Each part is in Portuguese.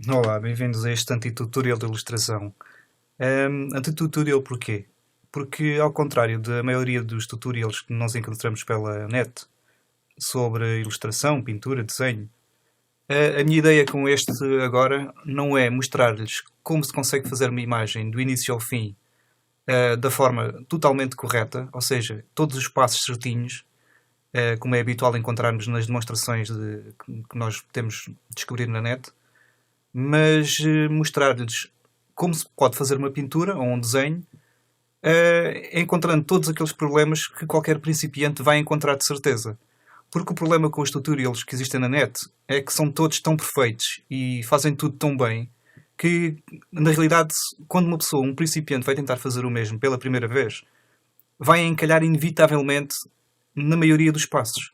Olá, bem-vindos a este anti-tutorial de ilustração. Anti-tutorial porquê? Porque, ao contrário da maioria dos tutorials que nós encontramos pela net sobre ilustração, pintura, desenho, a minha ideia com este agora não é mostrar-lhes como se consegue fazer uma imagem do início ao fim da forma totalmente correta, ou seja, todos os passos certinhos, como é habitual encontrarmos nas demonstrações que nós temos de descobrir na net, mas mostrar-lhes como se pode fazer uma pintura ou um desenho, encontrando todos aqueles problemas que qualquer principiante vai encontrar de certeza. Porque o problema com os tutorials que existem na net é que são todos tão perfeitos e fazem tudo tão bem que, na realidade, quando uma pessoa, um principiante, vai tentar fazer o mesmo pela primeira vez, vai encalhar inevitavelmente na maioria dos passos.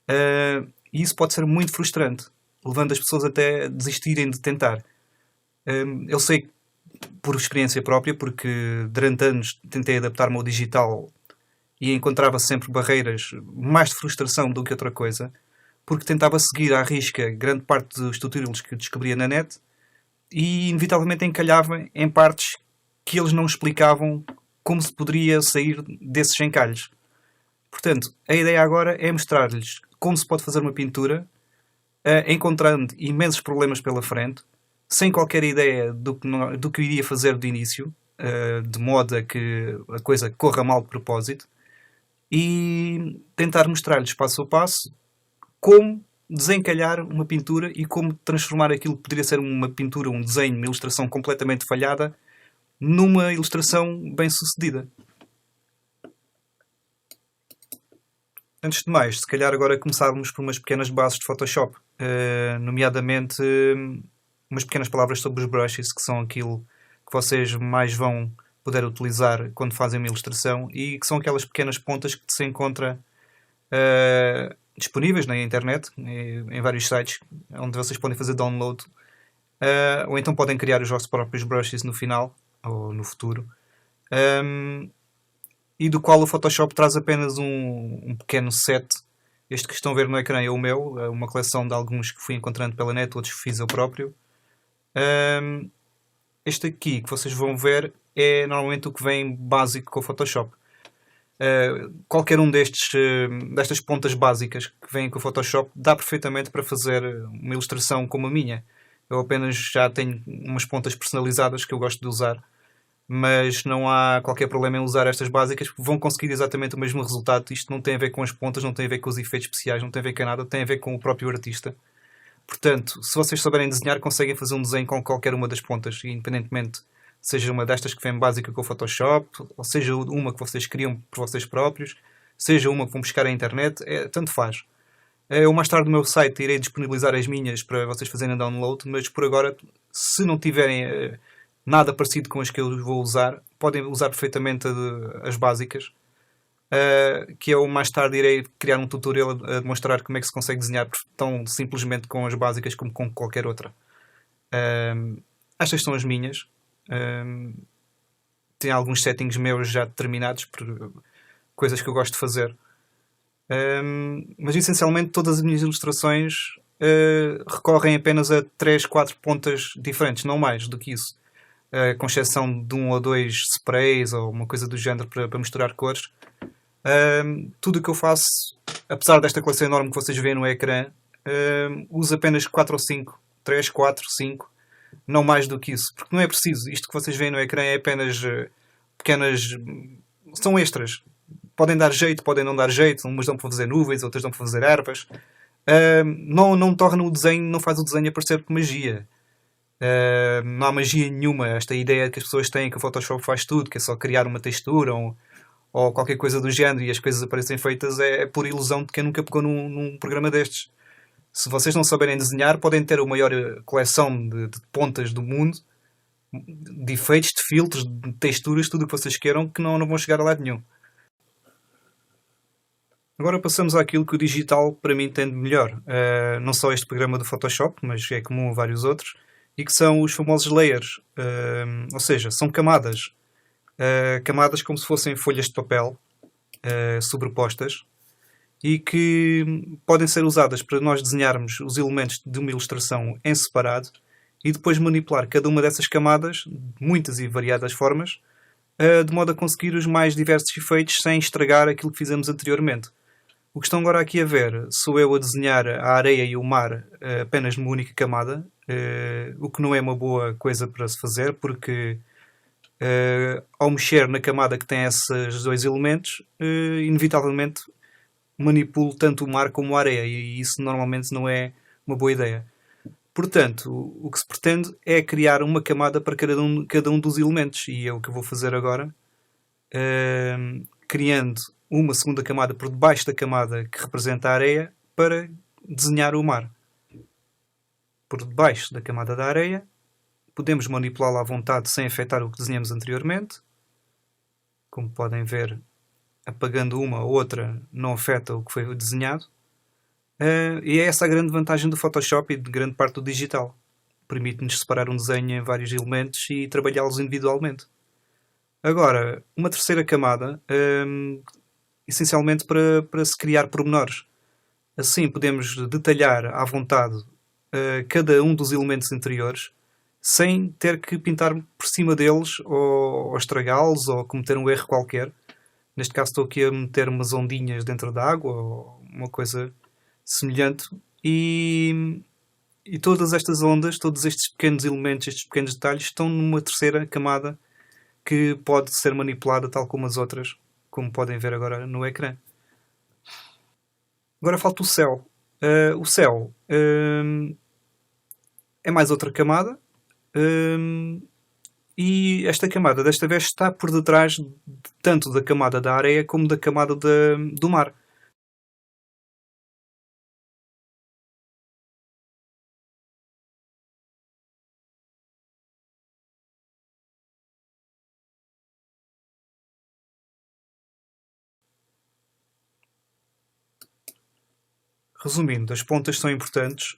E isso pode ser muito frustrante, levando as pessoas até a desistirem de tentar. Eu sei por experiência própria, porque durante anos tentei adaptar-me ao digital e encontrava sempre barreiras, mais de frustração do que outra coisa, porque tentava seguir à risca grande parte dos tutorials que descobria na net e inevitavelmente encalhava em partes que eles não explicavam como se poderia sair desses encalhos. Portanto, a ideia agora é mostrar-lhes como se pode fazer uma pintura, encontrando imensos problemas pela frente, sem qualquer ideia do que iria fazer de início, de modo a que a coisa corra mal de propósito, e tentar mostrar-lhes passo a passo como desencalhar uma pintura e como transformar aquilo que poderia ser uma pintura, um desenho, uma ilustração completamente falhada, numa ilustração bem sucedida. Antes de mais, se calhar agora começávamos por umas pequenas bases de Photoshop, nomeadamente umas pequenas palavras sobre os brushes, que são aquilo que vocês mais vão poder utilizar quando fazem uma ilustração e que são aquelas pequenas pontas que se encontra disponíveis na internet, em vários sites, onde vocês podem fazer download, ou então podem criar os vossos próprios brushes no final, ou no futuro, e do qual o Photoshop traz apenas um pequeno set. Este que estão a ver no ecrã é o meu, é uma coleção de alguns que fui encontrando pela net, outros que fiz eu próprio. Este aqui que vocês vão ver é normalmente o que vem básico com o Photoshop. Qualquer um destas pontas básicas que vêm com o Photoshop dá perfeitamente para fazer uma ilustração como a minha. Eu apenas já tenho umas pontas personalizadas que eu gosto de usar, mas não há qualquer problema em usar estas básicas, porque vão conseguir exatamente o mesmo resultado. Isto não tem a ver com as pontas, não tem a ver com os efeitos especiais, não tem a ver com nada, tem a ver com o próprio artista. Portanto, se vocês souberem desenhar, conseguem fazer um desenho com qualquer uma das pontas, independentemente seja uma destas que vem básica com o Photoshop, ou seja uma que vocês criam por vocês próprios, seja uma que vão buscar à internet, tanto faz. Eu mais tarde no meu site irei disponibilizar as minhas para vocês fazerem download, mas por agora, se não tiverem nada parecido com as que eu vou usar, podem usar perfeitamente as básicas, que eu mais tarde irei criar um tutorial a demonstrar como é que se consegue desenhar tão simplesmente com as básicas como com qualquer outra. Estas são as minhas. Tenho alguns settings meus já determinados por coisas que eu gosto de fazer. Mas essencialmente todas as minhas ilustrações recorrem apenas a 3, 4 pontas diferentes, não mais do que isso. Com exceção de um ou dois sprays ou uma coisa do género para misturar cores. Tudo o que eu faço, apesar desta coleção enorme que vocês veem no ecrã, uso apenas 4 ou 5, 3, 4, 5, não mais do que isso, porque não é preciso. Isto que vocês veem no ecrã é apenas pequenas... são extras. Podem dar jeito, podem não dar jeito, umas dão para fazer nuvens, outras dão para fazer ervas. Não torna o desenho, não faz o desenho aparecer com magia. Não há magia nenhuma. Esta ideia que as pessoas têm que o Photoshop faz tudo, que é só criar uma textura ou qualquer coisa do género e as coisas aparecem feitas, é por ilusão de quem nunca pegou num programa destes. Se vocês não souberem desenhar, podem ter a maior coleção de pontas do mundo, de efeitos, de filtros, de texturas, tudo o que vocês queiram, que não vão chegar a lado nenhum. Agora passamos àquilo que o digital para mim tem de melhor. Não só este programa do Photoshop, mas é comum a vários outros, e que são os famosos layers. Ou seja, são camadas. Camadas como se fossem folhas de papel sobrepostas e que podem ser usadas para nós desenharmos os elementos de uma ilustração em separado e depois manipular cada uma dessas camadas, de muitas e variadas formas, de modo a conseguir os mais diversos efeitos sem estragar aquilo que fizemos anteriormente. O que estão agora aqui a ver sou eu a desenhar a areia e o mar apenas numa única camada, o que não é uma boa coisa para se fazer, porque ao mexer na camada que tem esses dois elementos, inevitavelmente manipulo tanto o mar como a areia, e isso normalmente não é uma boa ideia. Portanto, o que se pretende é criar uma camada para cada um dos elementos, e é o que eu vou fazer agora, criando uma segunda camada por debaixo da camada que representa a areia para desenhar o mar. Por debaixo da camada da areia, podemos manipulá-la à vontade sem afetar o que desenhamos anteriormente. Como podem ver, apagando uma ou outra não afeta o que foi desenhado. E é essa a grande vantagem do Photoshop e de grande parte do digital. Permite-nos separar um desenho em vários elementos e trabalhá-los individualmente. Agora, uma terceira camada, essencialmente para se criar pormenores. Assim podemos detalhar à vontade cada um dos elementos interiores, sem ter que pintar por cima deles ou estragá-los ou cometer um erro qualquer. Neste caso estou aqui a meter umas ondinhas dentro da água ou uma coisa semelhante, e todas estas ondas, todos estes pequenos elementos, estes pequenos detalhes estão numa terceira camada que pode ser manipulada tal como as outras, como podem ver agora no ecrã. Agora falta o céu. O céu é mais outra camada, e esta camada desta vez está por detrás tanto da camada da areia como da camada do mar. Resumindo, as pontas são importantes,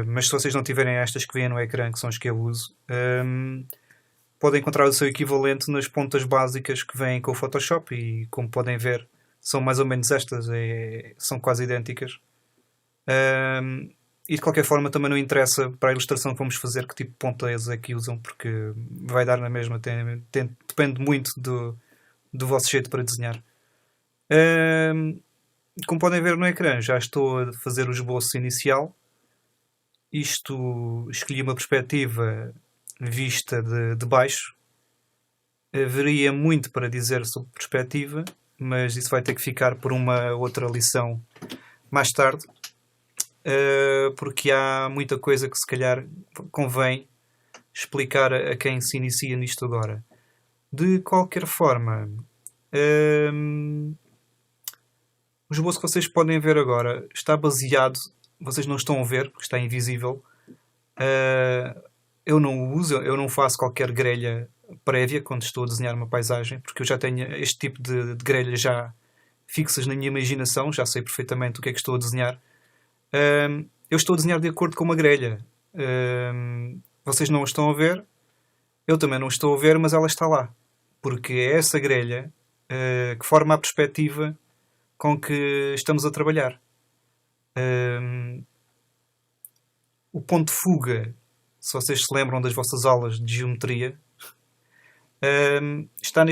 mas se vocês não tiverem estas que vêm no ecrã, que são as que eu uso, podem encontrar o seu equivalente nas pontas básicas que vêm com o Photoshop, e como podem ver, são mais ou menos estas, são quase idênticas. E de qualquer forma também não interessa para a ilustração que vamos fazer que tipo de pontas é que usam, porque vai dar na mesma, depende muito do vosso jeito para desenhar. Como podem ver no ecrã, já estou a fazer o esboço inicial. Escolhi uma perspectiva vista de baixo. Haveria muito para dizer sobre perspectiva, mas isso vai ter que ficar por uma outra lição mais tarde, porque há muita coisa que se calhar convém explicar a quem se inicia nisto agora. De qualquer forma, o esboço que vocês podem ver agora está baseado, vocês não estão a ver, porque está invisível. Eu não o uso, eu não faço qualquer grelha prévia quando estou a desenhar uma paisagem, porque eu já tenho este tipo de grelhas já fixas na minha imaginação, já sei perfeitamente o que é que estou a desenhar. Eu estou a desenhar de acordo com uma grelha. Vocês não a estão a ver, eu também não estou a ver, mas ela está lá. Porque é essa grelha que forma a perspectiva com que estamos a trabalhar. O ponto de fuga, se vocês se lembram das vossas aulas de geometria, está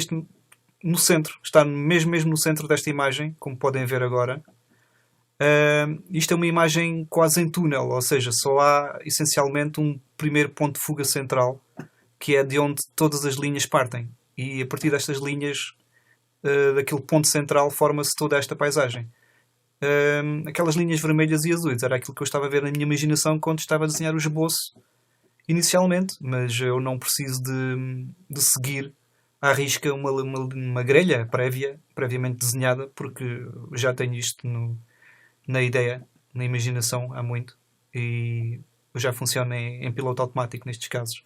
no centro, está mesmo no centro desta imagem, como podem ver agora. Isto é uma imagem quase em túnel, ou seja, só há essencialmente um primeiro ponto de fuga central, que é de onde todas as linhas partem. E a partir destas linhas, daquele ponto central, forma-se toda esta paisagem. Aquelas linhas vermelhas e azuis era aquilo que eu estava a ver na minha imaginação quando estava a desenhar o esboço inicialmente, mas eu não preciso de seguir à risca uma grelha previamente desenhada, porque já tenho isto na ideia, na imaginação há muito, e já funciona em piloto automático nestes casos.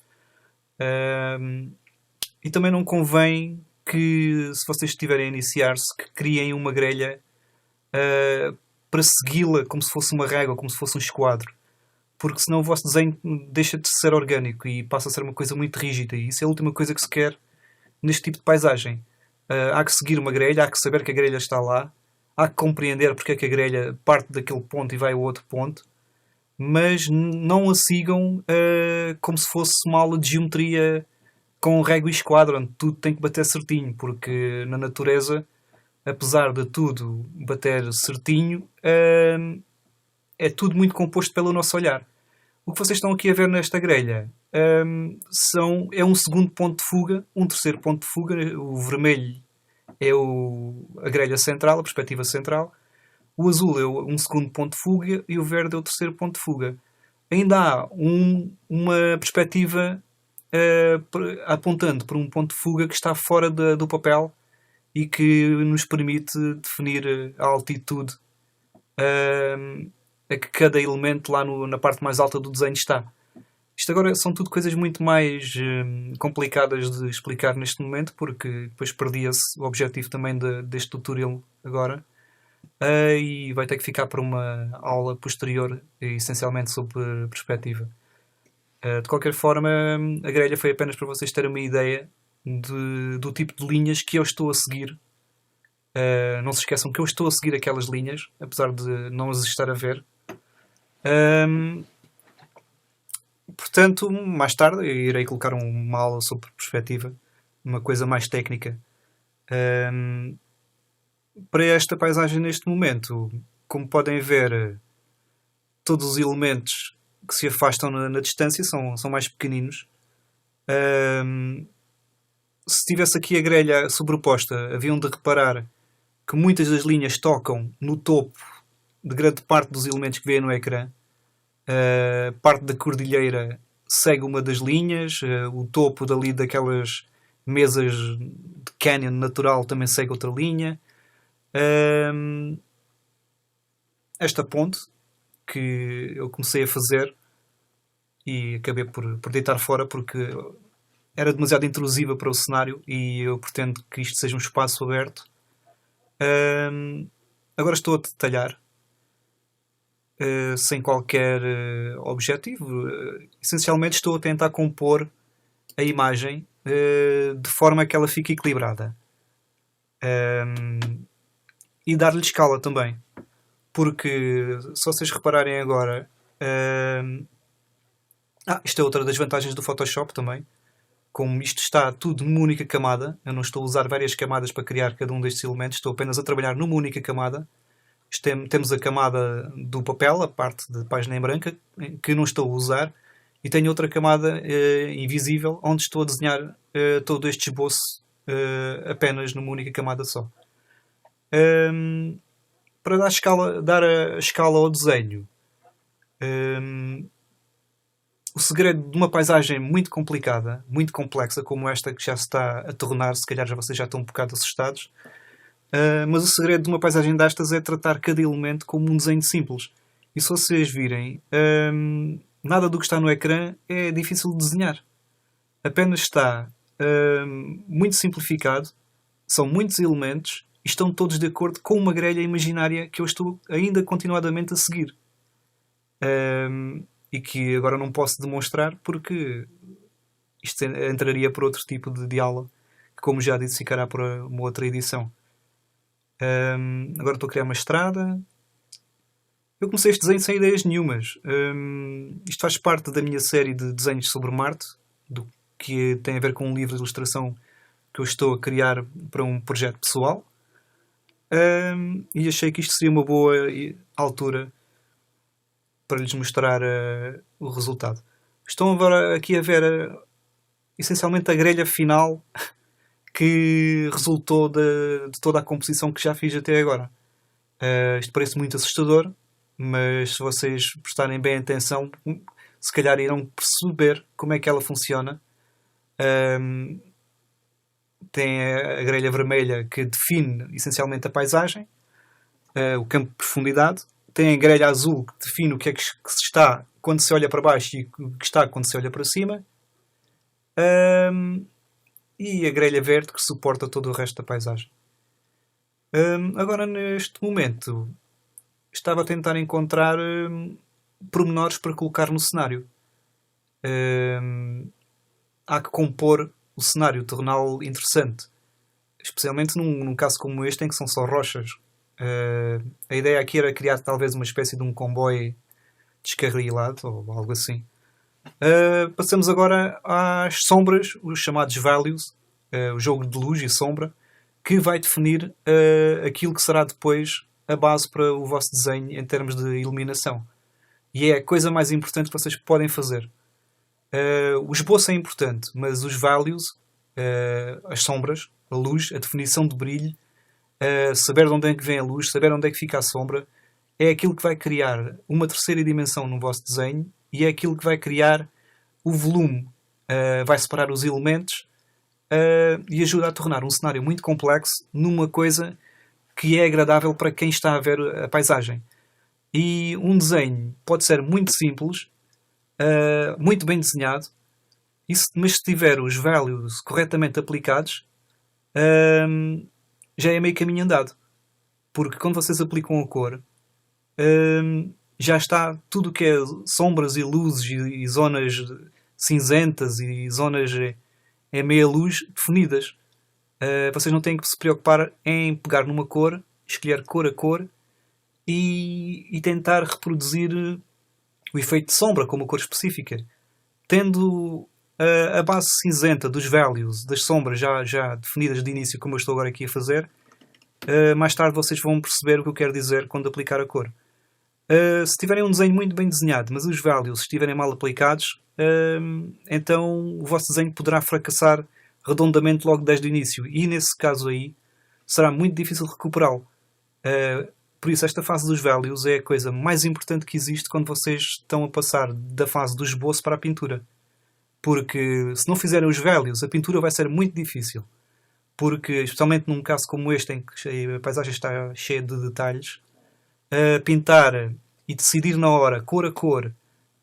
E também não convém que, se vocês estiverem a iniciar-se, que criem uma grelha para segui-la como se fosse uma régua, como se fosse um esquadro, porque senão o vosso desenho deixa de ser orgânico e passa a ser uma coisa muito rígida, e isso é a última coisa que se quer neste tipo de paisagem. Há que seguir uma grelha, há que saber que a grelha está lá, há que compreender porque é que a grelha parte daquele ponto e vai a outro ponto, mas não a sigam como se fosse uma aula de geometria com régua e esquadro, onde tudo tem que bater certinho, porque na natureza, apesar de tudo bater certinho, é tudo muito composto pelo nosso olhar. O que vocês estão aqui a ver nesta grelha é um segundo ponto de fuga, um terceiro ponto de fuga. O vermelho é a grelha central, a perspectiva central. O azul é um segundo ponto de fuga e o verde é o terceiro ponto de fuga. Ainda há uma perspectiva apontando para um ponto de fuga que está fora do papel e que nos permite definir a altitude a que cada elemento lá na parte mais alta do desenho está. Isto agora são tudo coisas muito mais complicadas de explicar neste momento, porque depois perdia-se o objetivo também deste tutorial agora. E vai ter que ficar para uma aula posterior, essencialmente sobre perspectiva. De qualquer forma, a grelha foi apenas para vocês terem uma ideia do tipo de linhas que eu estou a seguir. Não se esqueçam que eu estou a seguir aquelas linhas, apesar de não as estar a ver. Portanto, mais tarde irei colocar uma aula sobre perspectiva, uma coisa mais técnica. Para esta paisagem neste momento, como podem ver, todos os elementos que se afastam na distância são mais pequeninos. Se tivesse aqui a grelha sobreposta, haviam de reparar que muitas das linhas tocam no topo de grande parte dos elementos que vêem no ecrã. Parte da cordilheira segue uma das linhas, o topo dali daquelas mesas de canyon natural também segue outra linha. Esta ponte que eu comecei a fazer e acabei por deitar fora porque era demasiado intrusiva para o cenário e eu pretendo que isto seja um espaço aberto. Agora estou a detalhar sem qualquer objetivo. Essencialmente estou a tentar compor a imagem de forma que ela fique equilibrada. E dar-lhe escala também. Porque, se vocês repararem agora... isto é outra das vantagens do Photoshop também. Como isto está tudo numa única camada, eu não estou a usar várias camadas para criar cada um destes elementos, estou apenas a trabalhar numa única camada. Temos a camada do papel, a parte de página em branca, que não estou a usar, e tenho outra camada invisível, onde estou a desenhar todo este esboço apenas numa única camada só. Para dar a escala ao desenho, o segredo de uma paisagem muito complicada, muito complexa, como esta que já se está a tornar, se calhar vocês já estão um bocado assustados, mas o segredo de uma paisagem destas é tratar cada elemento como um desenho simples. E se vocês virem, nada do que está no ecrã é difícil de desenhar. Apenas está muito simplificado, são muitos elementos e estão todos de acordo com uma grelha imaginária que eu estou ainda continuadamente a seguir. E que agora não posso demonstrar porque isto entraria por outro tipo de aula, que, como já disse, ficará para uma outra edição. Agora estou a criar uma estrada. Eu comecei este desenho sem ideias nenhumas. Isto faz parte da minha série de desenhos sobre Marte, do que tem a ver com um livro de ilustração que eu estou a criar para um projeto pessoal. E achei que isto seria uma boa altura para lhes mostrar o resultado. Estão agora aqui a ver essencialmente a grelha final que resultou de toda a composição que já fiz até agora. Isto parece muito assustador, mas se vocês prestarem bem atenção, se calhar irão perceber como é que ela funciona. Tem a grelha vermelha que define essencialmente a paisagem, o campo de profundidade. Tem a grelha azul que define o que é que se está quando se olha para baixo e o que está quando se olha para cima. E a grelha verde que suporta todo o resto da paisagem. Agora, neste momento, estava a tentar encontrar pormenores para colocar no cenário. Há que compor o cenário, torná-lo interessante. Especialmente num caso como este, em que são só rochas. A ideia aqui era criar talvez uma espécie de um comboio descarrilado ou algo assim. Passamos agora às sombras, os chamados values, o jogo de luz e sombra, que vai definir aquilo que será depois a base para o vosso desenho em termos de iluminação. E é a coisa mais importante que vocês podem fazer. O esboço é importante, mas os values, as sombras, a luz, a definição de brilho, saber de onde é que vem a luz, saber onde é que fica a sombra, é aquilo que vai criar uma terceira dimensão no vosso desenho e é aquilo que vai criar o volume, vai separar os elementos e ajuda a tornar um cenário muito complexo numa coisa que é agradável para quem está a ver a paisagem. E um desenho pode ser muito simples, muito bem desenhado, mas se tiver os values corretamente aplicados, já é meio caminho andado. Porque quando vocês aplicam a cor, já está tudo o que é sombras e luzes e zonas cinzentas e zonas em meia luz definidas. Vocês não têm que se preocupar em pegar numa cor, escolher cor a cor e tentar reproduzir o efeito de sombra com uma cor específica. Tendo a base cinzenta dos values, das sombras já definidas de início, como eu estou agora aqui a fazer, mais tarde vocês vão perceber o que eu quero dizer quando aplicar a cor. Se tiverem um desenho muito bem desenhado, mas os values estiverem mal aplicados, então o vosso desenho poderá fracassar redondamente logo desde o início. E nesse caso aí, será muito difícil recuperá-lo. Por isso, esta fase dos values é a coisa mais importante que existe quando vocês estão a passar da fase do esboço para a pintura. Porque se não fizerem os values, a pintura vai ser muito difícil. Porque, especialmente num caso como este, em que a paisagem está cheia de detalhes, pintar e decidir na hora, cor a cor,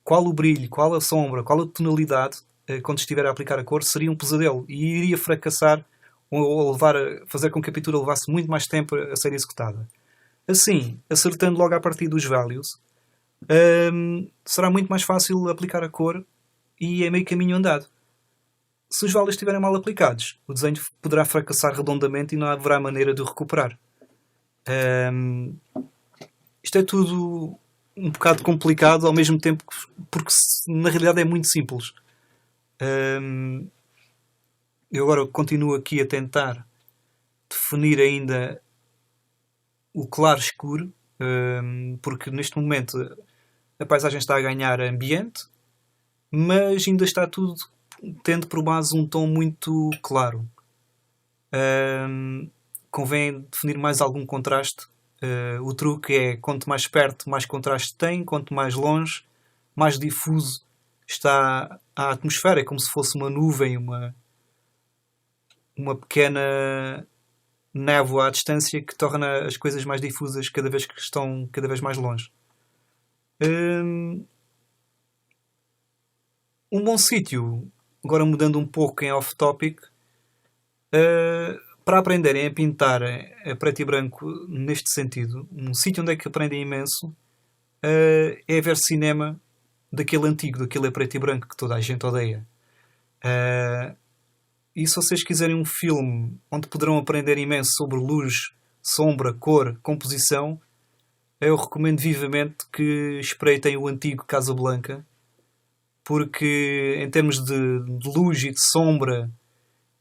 qual o brilho, qual a sombra, qual a tonalidade, quando estiver a aplicar a cor, seria um pesadelo e iria fracassar ou fazer com que a pintura levasse muito mais tempo a ser executada. Assim, acertando logo a partir dos values, será muito mais fácil aplicar a cor e é meio caminho andado. Se os values estiverem mal aplicados, o desenho poderá fracassar redondamente e não haverá maneira de o recuperar. Isto é tudo um bocado complicado ao mesmo tempo, porque na realidade é muito simples. Eu agora continuo aqui a tentar definir ainda o claro-escuro, porque neste momento a paisagem está a ganhar ambiente, mas ainda está tudo tendo por base um tom muito claro. Convém definir mais algum contraste. O truque é, quanto mais perto, mais contraste tem, quanto mais longe, mais difuso está a atmosfera. É como se fosse uma nuvem, uma pequena névoa à distância que torna as coisas mais difusas cada vez que estão cada vez mais longe. Um bom sítio, agora mudando um pouco em off-topic, para aprenderem a pintar a preto e branco neste sentido, um sítio onde é que aprendem imenso é ver cinema daquele antigo, daquele a preto e branco que toda a gente odeia. E se vocês quiserem um filme onde poderão aprender imenso sobre luz, sombra, cor, composição, eu recomendo vivamente que espreitem o antigo Casablanca, porque em termos de luz e de sombra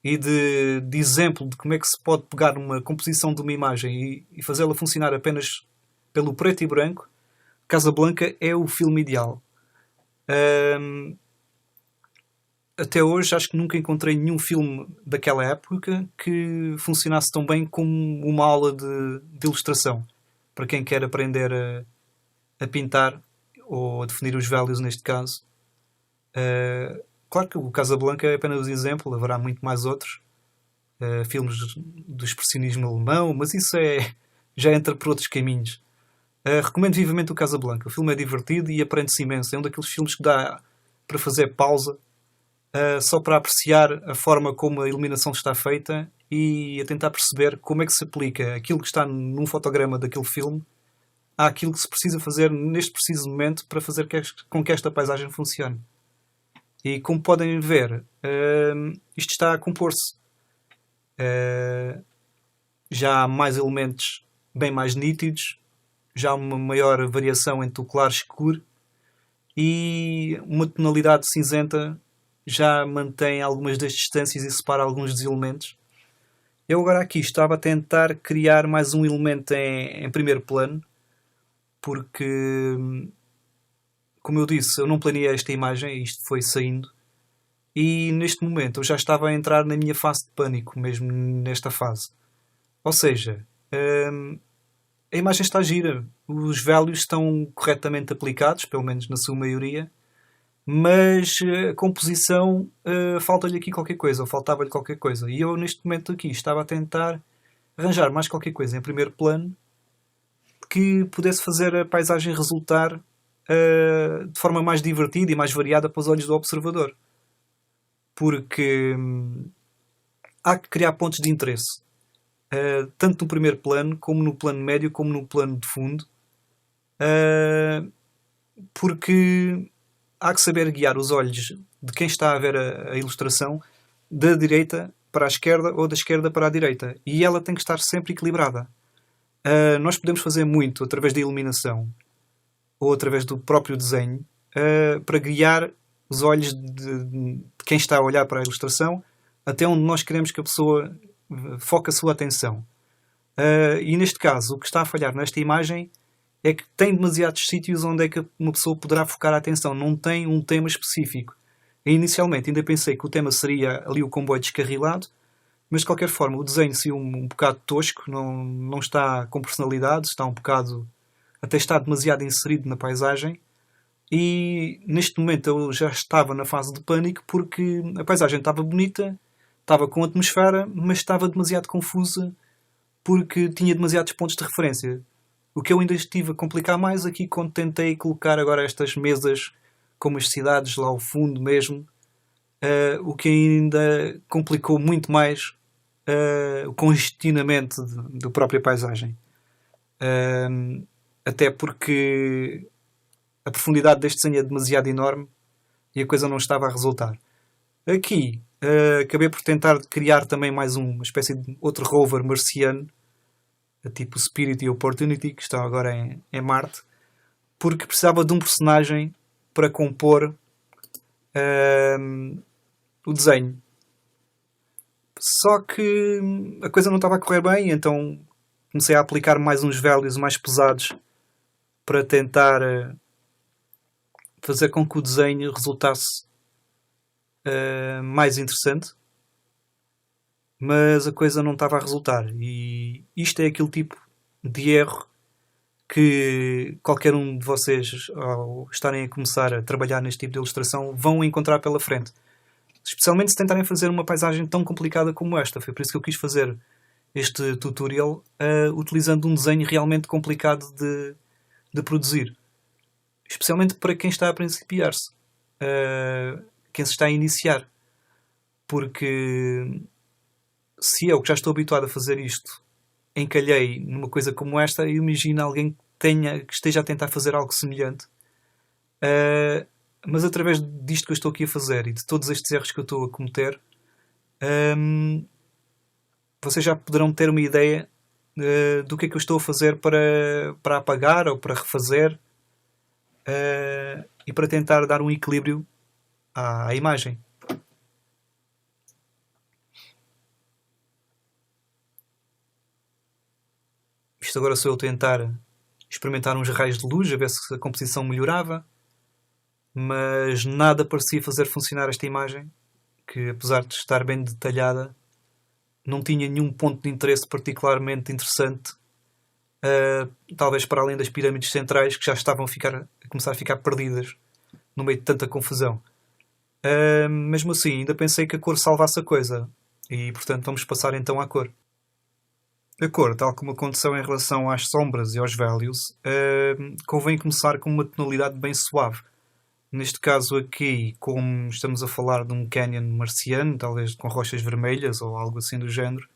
e de exemplo de como é que se pode pegar uma composição de uma imagem e fazê-la funcionar apenas pelo preto e branco, Casablanca é o filme ideal. Até hoje acho que nunca encontrei nenhum filme daquela época que funcionasse tão bem como uma aula de ilustração para quem quer aprender a pintar ou a definir os values neste caso. Claro que o Casablanca é apenas um exemplo, haverá muito mais outros filmes do expressionismo alemão, mas isso já entra por outros caminhos. Recomendo vivamente o Casablanca. O filme é divertido e aprende-se imenso. É um daqueles filmes que dá para fazer pausa só para apreciar a forma como a iluminação está feita e a tentar perceber como é que se aplica aquilo que está num fotograma daquele filme àquilo que se precisa fazer neste preciso momento para fazer com que esta paisagem funcione. E como podem ver, isto está a compor-se. Já há mais elementos bem mais nítidos, já há uma maior variação entre o claro e escuro, e uma tonalidade cinzenta já mantém algumas das distâncias e separa alguns dos elementos. Eu agora aqui estava a tentar criar mais um elemento em primeiro plano, porque, como eu disse, eu não planeei esta imagem, isto foi saindo, e neste momento eu já estava a entrar na minha fase de pânico, mesmo nesta fase. Ou seja, a imagem está gira, os values estão corretamente aplicados, pelo menos na sua maioria, mas a composição falta-lhe aqui qualquer coisa, ou faltava-lhe qualquer coisa. E eu neste momento aqui estava a tentar arranjar mais qualquer coisa em primeiro plano que pudesse fazer a paisagem resultar de forma mais divertida e mais variada para os olhos do observador. Porque há que criar pontos de interesse. Tanto no primeiro plano, como no plano médio, como no plano de fundo. Porque há que saber guiar os olhos de quem está a ver a ilustração da direita para a esquerda ou da esquerda para a direita. E ela tem que estar sempre equilibrada. Nós podemos fazer muito através da iluminação ou através do próprio desenho para guiar os olhos de quem está a olhar para a ilustração até onde nós queremos que a pessoa foque a sua atenção. E neste caso, o que está a falhar nesta imagem é que tem demasiados sítios onde é que uma pessoa poderá focar a atenção. Não tem um tema específico. E inicialmente ainda pensei que o tema seria ali o comboio descarrilado, mas de qualquer forma o desenho saiu um bocado tosco, não está com personalidade, está um bocado... até está demasiado inserido na paisagem. E neste momento eu já estava na fase de pânico porque a paisagem estava bonita, estava com atmosfera, mas estava demasiado confusa porque tinha demasiados pontos de referência. O que eu ainda estive a complicar mais aqui quando tentei colocar agora estas mesas como as cidades lá ao fundo mesmo, o que ainda complicou muito mais o congestionamento da própria paisagem. Até porque a profundidade deste desenho é demasiado enorme e a coisa não estava a resultar. Aqui acabei por tentar criar também mais uma espécie de outro rover marciano, tipo Spirit e Opportunity, que estão agora em Marte, porque precisava de um personagem para compor o desenho. Só que a coisa não estava a correr bem, então comecei a aplicar mais uns values mais pesados para tentar fazer com que o desenho resultasse mais interessante. Mas a coisa não estava a resultar. E isto é aquele tipo de erro que qualquer um de vocês, ao estarem a começar a trabalhar neste tipo de ilustração, vão encontrar pela frente. Especialmente se tentarem fazer uma paisagem tão complicada como esta. Foi por isso que eu quis fazer este tutorial utilizando um desenho realmente complicado de produzir. Especialmente para quem está a principiar-se. Quem se está a iniciar. Porque se eu, que já estou habituado a fazer isto, encalhei numa coisa como esta, eu imagino alguém que esteja a tentar fazer algo semelhante. Mas através disto que eu estou aqui a fazer e de todos estes erros que eu estou a cometer, vocês já poderão ter uma ideia do que é que eu estou a fazer para apagar ou para refazer e para tentar dar um equilíbrio à imagem. Isto agora sou eu tentar experimentar uns raios de luz, a ver se a composição melhorava, mas nada parecia fazer funcionar esta imagem, que apesar de estar bem detalhada, não tinha nenhum ponto de interesse particularmente interessante, talvez para além das pirâmides centrais, que já estavam a começar a ficar perdidas no meio de tanta confusão. Mesmo assim, ainda pensei que a cor salvasse a coisa, e portanto vamos passar então à cor. A cor, tal como aconteceu em relação às sombras e aos values, convém começar com uma tonalidade bem suave. Neste caso aqui, como estamos a falar de um canyon marciano, talvez com rochas vermelhas ou algo assim do género,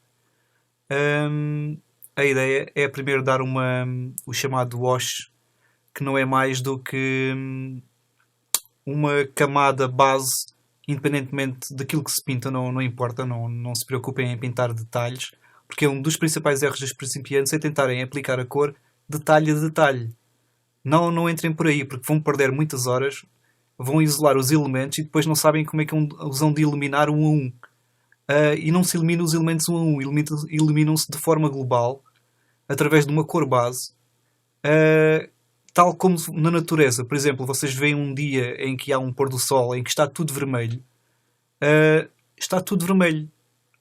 a ideia é primeiro dar o chamado wash, que não é mais do que uma camada base, independentemente daquilo que se pinta, não importa, não se preocupem em pintar detalhes, porque um dos principais erros dos principiantes é tentarem aplicar a cor detalhe a detalhe. Não entrem por aí, porque vão perder muitas horas vão isolar os elementos e depois não sabem como é que usam de eliminar um a um. E não se eliminam os elementos um a um, eliminam-se de forma global, através de uma cor base, tal como na natureza. Por exemplo, vocês veem um dia em que há um pôr do sol, em que está tudo vermelho. Está tudo vermelho.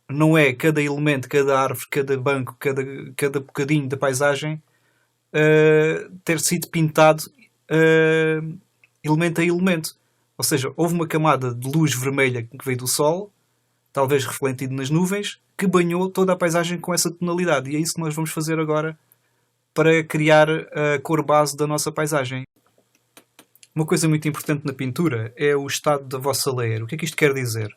Não é cada elemento, cada árvore, cada banco, cada bocadinho da paisagem ter sido pintado elemento a elemento. Ou seja, houve uma camada de luz vermelha que veio do sol, talvez refletido nas nuvens, que banhou toda a paisagem com essa tonalidade. E é isso que nós vamos fazer agora para criar a cor base da nossa paisagem. Uma coisa muito importante na pintura é o estado da vossa layer. O que é que isto quer dizer?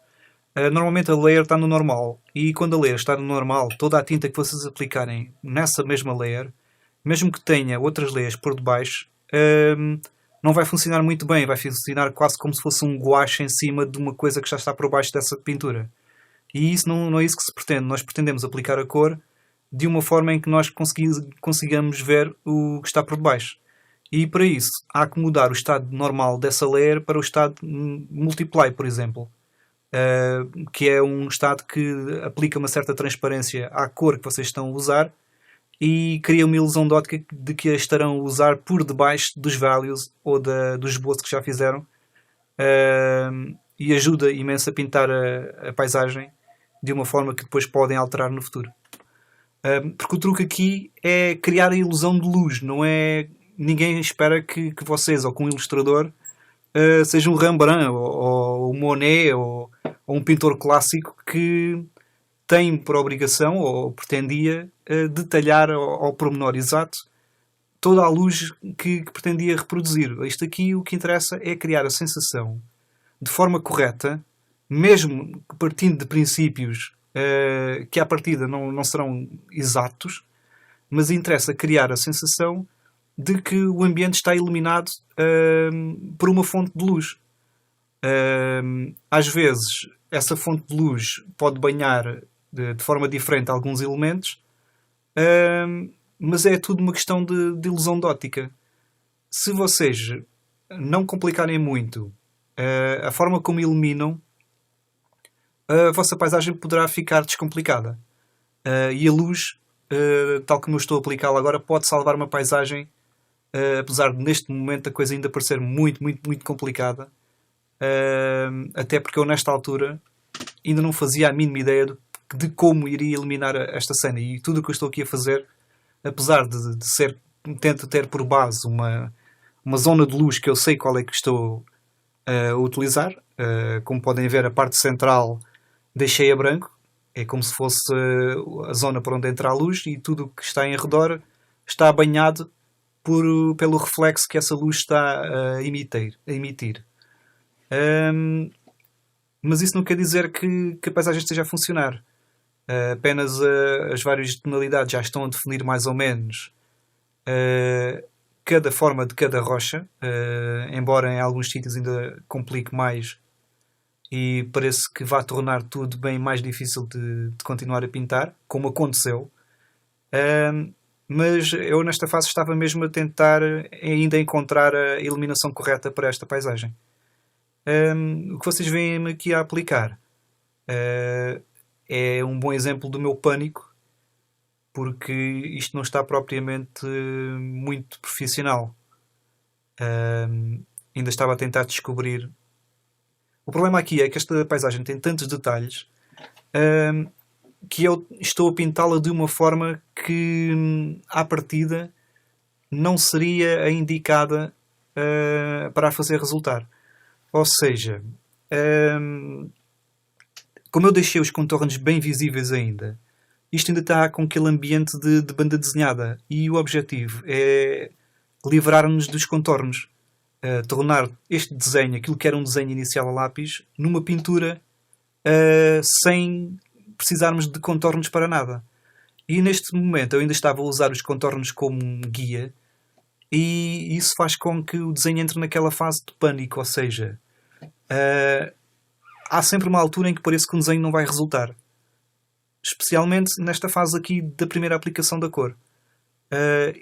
Normalmente a layer está no normal, e quando a layer está no normal, toda a tinta que vocês aplicarem nessa mesma layer, mesmo que tenha outras layers por debaixo, não vai funcionar muito bem, vai funcionar quase como se fosse um guache em cima de uma coisa que já está por baixo dessa pintura. E isso não é isso que se pretende. Nós pretendemos aplicar a cor de uma forma em que nós consigamos ver o que está por debaixo. E para isso há que mudar o estado normal dessa layer para o estado multiply, por exemplo. Que é um estado que aplica uma certa transparência à cor que vocês estão a usar e cria uma ilusão de ótica de que a estarão a usar por debaixo dos values ou do esboço que já fizeram, e ajuda imenso a pintar a paisagem de uma forma que depois podem alterar no futuro. Porque o truque aqui é criar a ilusão de luz. Não é... Ninguém espera que vocês, ou que um ilustrador, seja um Rembrandt, ou um Monet, ou um pintor clássico que tem por obrigação, ou pretendia, detalhar ao pormenor exato toda a luz que pretendia reproduzir. Isto aqui, o que interessa é criar a sensação de forma correta, mesmo partindo de princípios que à partida não serão exatos, mas interessa criar a sensação de que o ambiente está iluminado por uma fonte de luz. Às vezes, essa fonte de luz pode banhar de forma diferente alguns elementos, mas é tudo uma questão de ilusão de ótica. Se vocês não complicarem muito a forma como iluminam, a vossa paisagem poderá ficar descomplicada. E a luz, tal como eu estou a aplicá-la agora, pode salvar uma paisagem, apesar de neste momento a coisa ainda parecer muito, muito, muito complicada. Até porque eu nesta altura ainda não fazia a mínima ideia de como iria eliminar esta cena. E tudo o que eu estou aqui a fazer, apesar de tento ter por base uma zona de luz que eu sei qual é que estou a utilizar. Como podem ver, a parte central deixei a branco, é como se fosse a zona por onde entra a luz, e tudo o que está em redor está banhado pelo reflexo que essa luz está a emitir. Mas isso não quer dizer que a paisagem esteja a funcionar. Apenas as várias tonalidades já estão a definir mais ou menos cada forma de cada rocha, embora em alguns sítios ainda complique mais e parece que vai tornar tudo bem mais difícil de continuar a pintar, como aconteceu. Mas eu nesta fase estava mesmo a tentar ainda encontrar a iluminação correta para esta paisagem. O que vocês veem aqui a aplicar é um bom exemplo do meu pânico, porque isto não está propriamente muito profissional. Ainda estava a tentar descobrir. O problema aqui é que esta paisagem tem tantos detalhes que eu estou a pintá-la de uma forma que, à partida, não seria a indicada para a fazer resultar. Ou seja, como eu deixei os contornos bem visíveis ainda, isto ainda está com aquele ambiente de banda desenhada, e o objetivo é livrar-nos dos contornos, tornar este desenho, aquilo que era um desenho inicial a lápis, numa pintura sem precisarmos de contornos para nada. E neste momento eu ainda estava a usar os contornos como um guia, e isso faz com que o desenho entre naquela fase de pânico, ou seja, há sempre uma altura em que parece que um desenho não vai resultar. Especialmente nesta fase aqui da primeira aplicação da cor.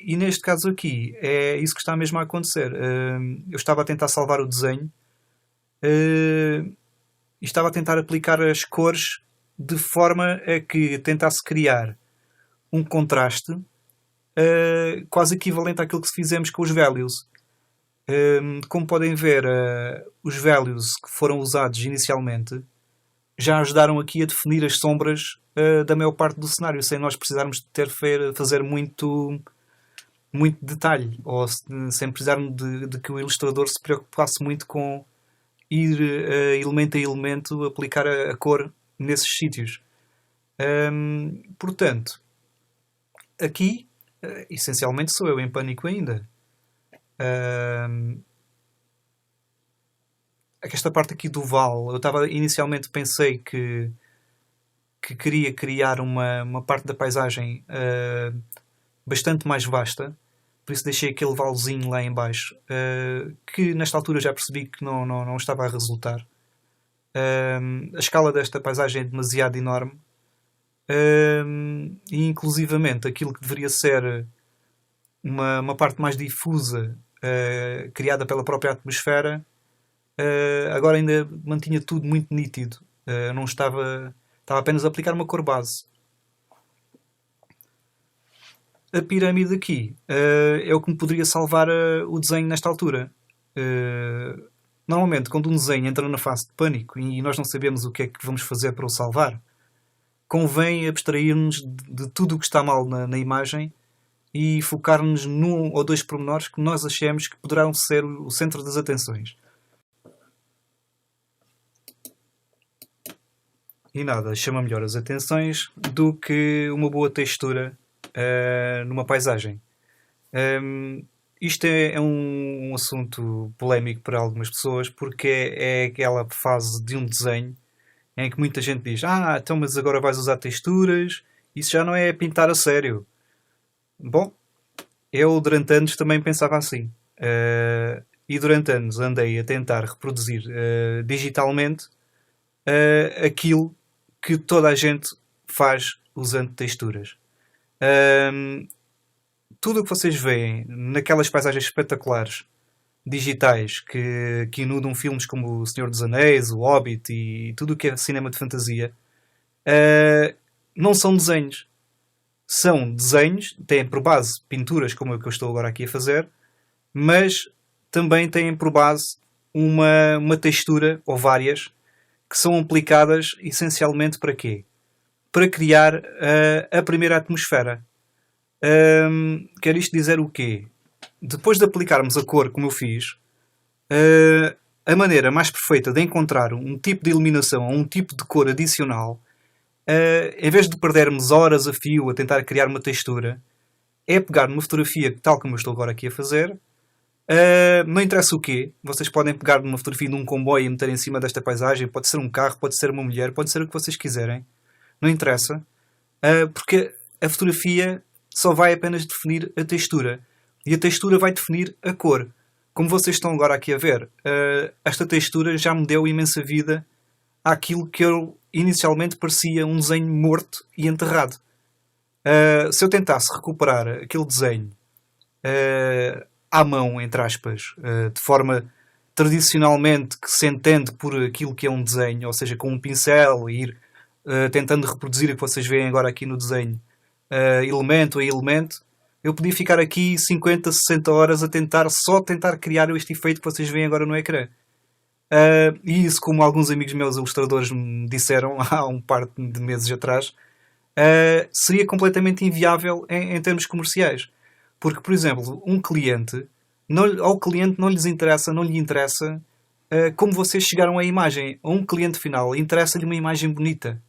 E neste caso aqui, é isso que está mesmo a acontecer. Eu estava a tentar salvar o desenho, e estava a tentar aplicar as cores de forma a que tentasse criar um contraste quase equivalente àquilo que fizemos com os values. Como podem ver, os values que foram usados inicialmente já ajudaram aqui a definir as sombras da maior parte do cenário, sem nós precisarmos de fazer muito detalhe, ou sem precisarmos de que o ilustrador se preocupasse muito com ir elemento a elemento aplicar a cor nesses sítios. Portanto, aqui, essencialmente, sou eu em pânico ainda. Esta parte aqui do Val, eu inicialmente pensei que queria criar uma parte da paisagem bastante mais vasta, por isso deixei aquele valzinho lá em baixo, que nesta altura já percebi que não estava a resultar. A escala desta paisagem é demasiado enorme, e inclusivamente aquilo que deveria ser uma parte mais difusa, criada pela própria atmosfera, agora ainda mantinha tudo muito nítido. Não estava apenas a aplicar uma cor base. A pirâmide aqui é o que me poderia salvar o desenho nesta altura. Normalmente, quando um desenho entra na fase de pânico e nós não sabemos o que é que vamos fazer para o salvar, convém abstrair-nos de tudo o que está mal na imagem e focar-nos num ou dois pormenores que nós achemos que poderão ser o centro das atenções. E nada chama melhor as atenções do que uma boa textura numa paisagem. Isto é um assunto polémico para algumas pessoas, porque é aquela fase de um desenho em que muita gente diz: então mas agora vais usar texturas, isso já não é pintar a sério. Bom, eu durante anos também pensava assim. E durante anos andei a tentar reproduzir digitalmente aquilo que toda a gente faz usando texturas. Tudo o que vocês veem naquelas paisagens espetaculares digitais que inundam filmes como O Senhor dos Anéis, O Hobbit e tudo o que é cinema de fantasia, não são desenhos. São desenhos, têm por base pinturas como o que eu estou agora aqui a fazer, mas também têm por base uma textura, ou várias, que são aplicadas essencialmente para quê? Para criar a primeira atmosfera. Quer isto dizer o quê? Depois de aplicarmos a cor como eu fiz, a maneira mais perfeita de encontrar um tipo de iluminação ou um tipo de cor adicional, em vez de perdermos horas a fio a tentar criar uma textura, é pegar numa fotografia tal como eu estou agora aqui a fazer. Não interessa o quê, vocês podem pegar numa fotografia de um comboio e meter em cima desta paisagem, pode ser um carro, pode ser uma mulher, pode ser o que vocês quiserem, não interessa, porque a fotografia só vai apenas definir a textura e a textura vai definir a cor. Como vocês estão agora aqui a ver, esta textura já me deu imensa vida àquilo que eu inicialmente parecia um desenho morto e enterrado. Se eu tentasse recuperar aquele desenho à mão, entre aspas, de forma tradicionalmente que se entende por aquilo que é um desenho, ou seja, com um pincel e ir tentando reproduzir o que vocês veem agora aqui no desenho, elemento a elemento, eu podia ficar aqui 50, 60 horas a tentar criar este efeito que vocês veem agora no ecrã. E isso, como alguns amigos meus ilustradores me disseram há um par de meses atrás, seria completamente inviável em termos comerciais. Porque, por exemplo, ao cliente não lhe interessa como vocês chegaram à imagem. A um cliente final interessa-lhe uma imagem bonita.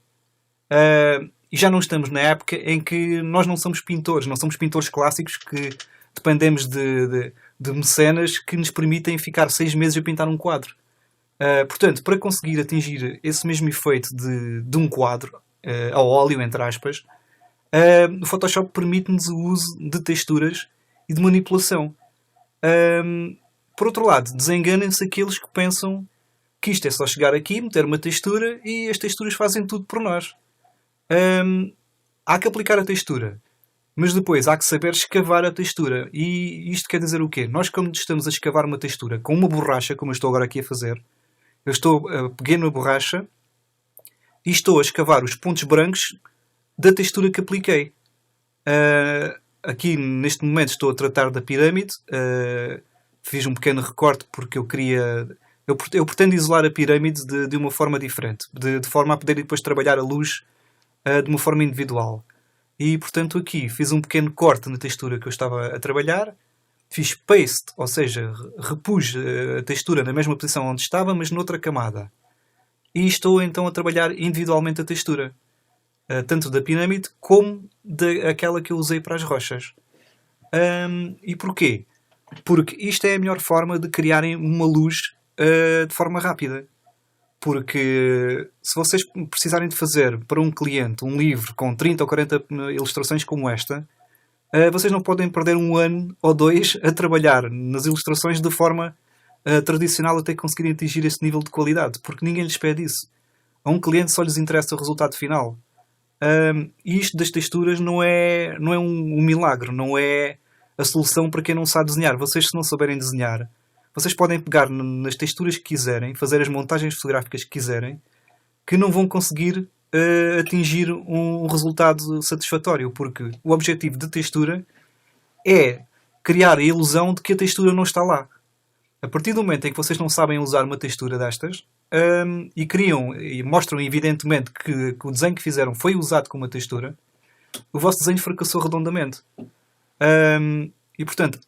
E já não estamos na época em que nós não somos pintores clássicos que dependemos de mecenas que nos permitem ficar 6 meses a pintar um quadro. Portanto, para conseguir atingir esse mesmo efeito de um quadro, ao óleo, entre aspas, o Photoshop permite-nos o uso de texturas e de manipulação. Por outro lado, desenganem-se aqueles que pensam que isto é só chegar aqui, meter uma textura e as texturas fazem tudo por nós. Há que aplicar a textura, mas depois há que saber escavar a textura. E isto quer dizer o quê? Nós, quando estamos a escavar uma textura com uma borracha, como eu estou agora aqui a fazer, Peguei na borracha e estou a escavar os pontos brancos da textura que apliquei. Aqui, neste momento, estou a tratar da pirâmide. Fiz um pequeno recorte porque eu queria... Eu pretendo isolar a pirâmide de uma forma diferente, de forma a poder depois trabalhar a luz de uma forma individual. E, portanto, aqui fiz um pequeno corte na textura que eu estava a trabalhar. Fiz paste, ou seja, repus a textura na mesma posição onde estava, mas noutra camada. E estou então a trabalhar individualmente a textura. Tanto da pirâmide como daquela que eu usei para as rochas. E porquê? Porque isto é a melhor forma de criarem uma luz de forma rápida. Porque se vocês precisarem de fazer para um cliente um livro com 30 ou 40 ilustrações como esta, vocês não podem perder 1 ano ou 2 a trabalhar nas ilustrações de forma tradicional até conseguirem atingir esse nível de qualidade, porque ninguém lhes pede isso. A um cliente só lhes interessa o resultado final. E isto das texturas não é um milagre, não é a solução para quem não sabe desenhar. Vocês, se não souberem desenhar, vocês podem pegar nas texturas que quiserem, fazer as montagens fotográficas que quiserem, que não vão conseguir atingir um resultado satisfatório, porque o objetivo da textura é criar a ilusão de que a textura não está lá. A partir do momento em que vocês não sabem usar uma textura destas, e criam e mostram evidentemente que o desenho que fizeram foi usado com uma textura, o vosso desenho fracassou redondamente. E portanto,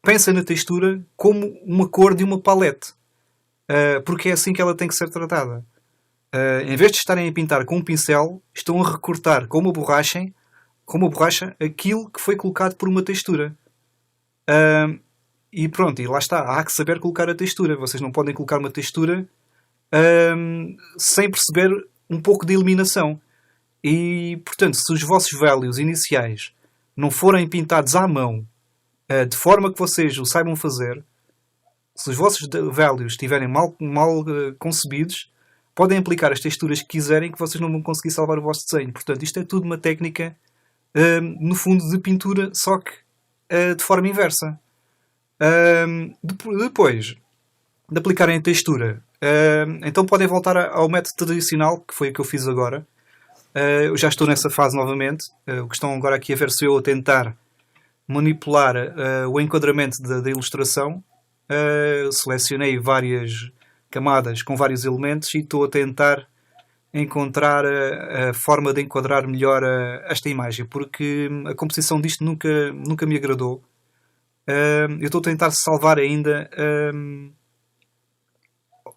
pensem na textura como uma cor de uma palete, porque é assim que ela tem que ser tratada. Em vez de estarem a pintar com um pincel, estão a recortar com uma borracha aquilo que foi colocado por uma textura. E pronto, e lá está, há que saber colocar a textura. Vocês não podem colocar uma textura sem perceber um pouco de iluminação. E portanto, se os vossos values iniciais não forem pintados à mão de forma que vocês o saibam fazer, se os vossos values estiverem mal concebidos, podem aplicar as texturas que quiserem que vocês não vão conseguir salvar o vosso desenho. Portanto, isto é tudo uma técnica, no fundo, de pintura, só que de forma inversa. Depois de aplicarem a textura, então podem voltar ao método tradicional, que foi o que eu fiz agora. Eu já estou nessa fase novamente. O que estão agora aqui a ver sou eu a tentar manipular o enquadramento da ilustração. Selecionei várias camadas com vários elementos e estou a tentar encontrar a forma de enquadrar melhor esta imagem, porque a composição disto nunca me agradou. Eu estou a tentar salvar ainda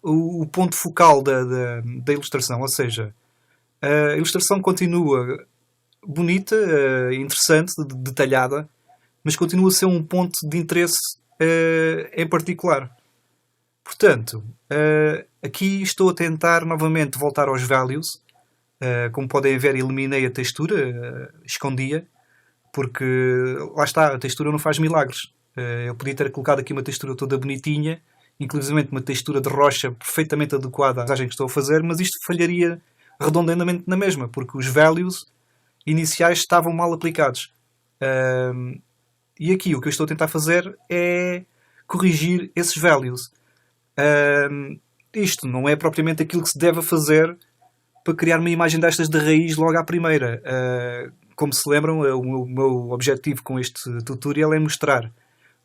o ponto focal da ilustração, ou seja, a ilustração continua bonita, interessante, detalhada, mas continua a ser um ponto de interesse em particular. Portanto, aqui estou a tentar novamente voltar aos values. Como podem ver, eliminei a textura, escondi-a, porque lá está, a textura não faz milagres. Eu podia ter colocado aqui uma textura toda bonitinha, inclusive uma textura de rocha perfeitamente adequada à paisagem que estou a fazer, mas isto falharia redondamente na mesma, porque os values iniciais estavam mal aplicados. E aqui o que eu estou a tentar fazer é corrigir esses values. Isto não é propriamente aquilo que se deve fazer para criar uma imagem destas de raiz logo à primeira. Como se lembram, o meu objetivo com este tutorial é mostrar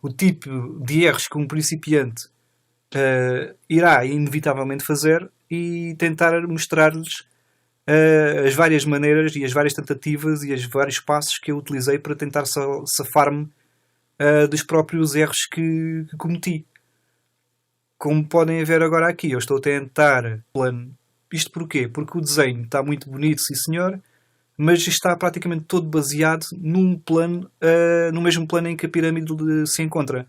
o tipo de erros que um principiante irá inevitavelmente fazer e tentar mostrar-lhes as várias maneiras e as várias tentativas e os vários passos que eu utilizei para tentar safar-me dos próprios erros que cometi. Como podem ver agora aqui, eu estou a tentar plano. Isto porquê? Porque o desenho está muito bonito, sim senhor, mas está praticamente todo baseado num plano, no mesmo plano em que a pirâmide se encontra.